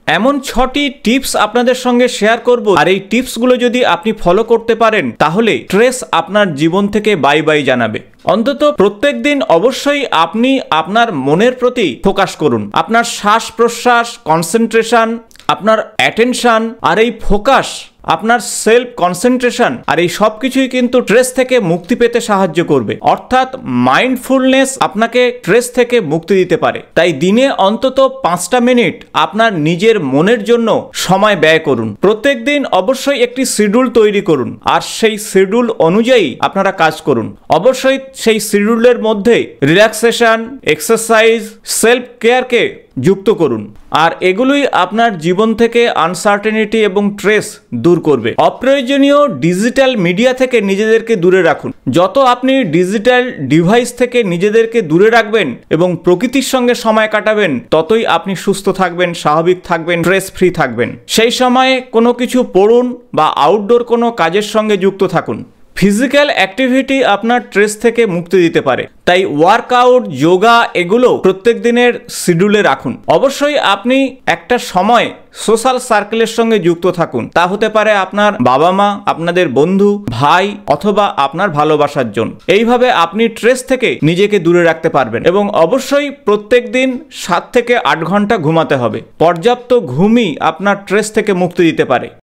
এমন 6টি টিপস আপনাদের সঙ্গে শেয়ার করব, আর এই টিপসগুলো যদি আপনি ফলো করতে পারেন তাহলে স্ট্রেস আপনার জীবন থেকে বাই বাই জানাবে। অন্তত প্রত্যেক দিন অবশ্যই আপনি আপনার মনের প্রতি ফোকাস করুন। আপনার শ্বাস প্রশ্বাস, কনসেন্ট্রেশন, আপনার অ্যাটেনশন আর এই ফোকাস, আপনার সেলফ কনসেন্ট্রেশন আর এই সব কিছুই কিন্তু স্ট্রেস থেকে মুক্তি পেতে সাহায্য করবে। অর্থাৎ মাইন্ডফুলনেস আপনাকে স্ট্রেস থেকে মুক্তি দিতে পারে। তাই দিনে অন্তত 5টা মিনিট আপনার নিজের মনের জন্য সময় ব্যয় করুন। প্রত্যেক দিন অবশ্যই একটি শিডিউল তৈরি করুন আর সেই শিডিউল অনুযায়ী আপনারা কাজ করুন। অবশ্যই সেই শিডিউলের মধ্যে রিল্যাক্সেশন, এক্সারসাইজ, সেলফ কেয়ারকে যুক্ত করুন। আর এগুলোই আপনার জীবন থেকে আনসার্টেনিটি এবং স্ট্রেস দূর করবে। অপ্রয়োজনীয় ডিজিটাল মিডিয়া থেকে নিজেদেরকে দূরে রাখুন। যত আপনি ডিজিটাল ডিভাইস থেকে নিজেদেরকে দূরে রাখবেন এবং প্রকৃতির সঙ্গে সময় কাটাবেন, ততই আপনি সুস্থ থাকবেন, স্বাভাবিক থাকবেন, স্ট্রেস ফ্রি থাকবেন। সেই সময়ে কোনো কিছু পড়ুন বা আউটডোর কোনো কাজের সঙ্গে যুক্ত থাকুন। ফিজিক্যাল অ্যাক্টিভিটি আপনার স্ট্রেস থেকে মুক্তি দিতে পারে, তাই ওয়ার্কআউট, যোগা এগুলো প্রত্যেক দিনের শিডিউলে রাখুন। অবশ্যই আপনি একটা সময় সোশ্যাল সার্কেলের সঙ্গে যুক্ত থাকুন। তা হতে পারে আপনার বাবা মা, আপনাদের বন্ধু, ভাই অথবা আপনার ভালোবাসার জন। এইভাবে আপনি স্ট্রেস থেকে নিজেকে দূরে রাখতে পারবেন। এবং অবশ্যই প্রত্যেক দিন 7 থেকে 8 ঘন্টা ঘুমাতে হবে। পর্যাপ্ত ঘুমই আপনার স্ট্রেস থেকে মুক্তি দিতে পারে।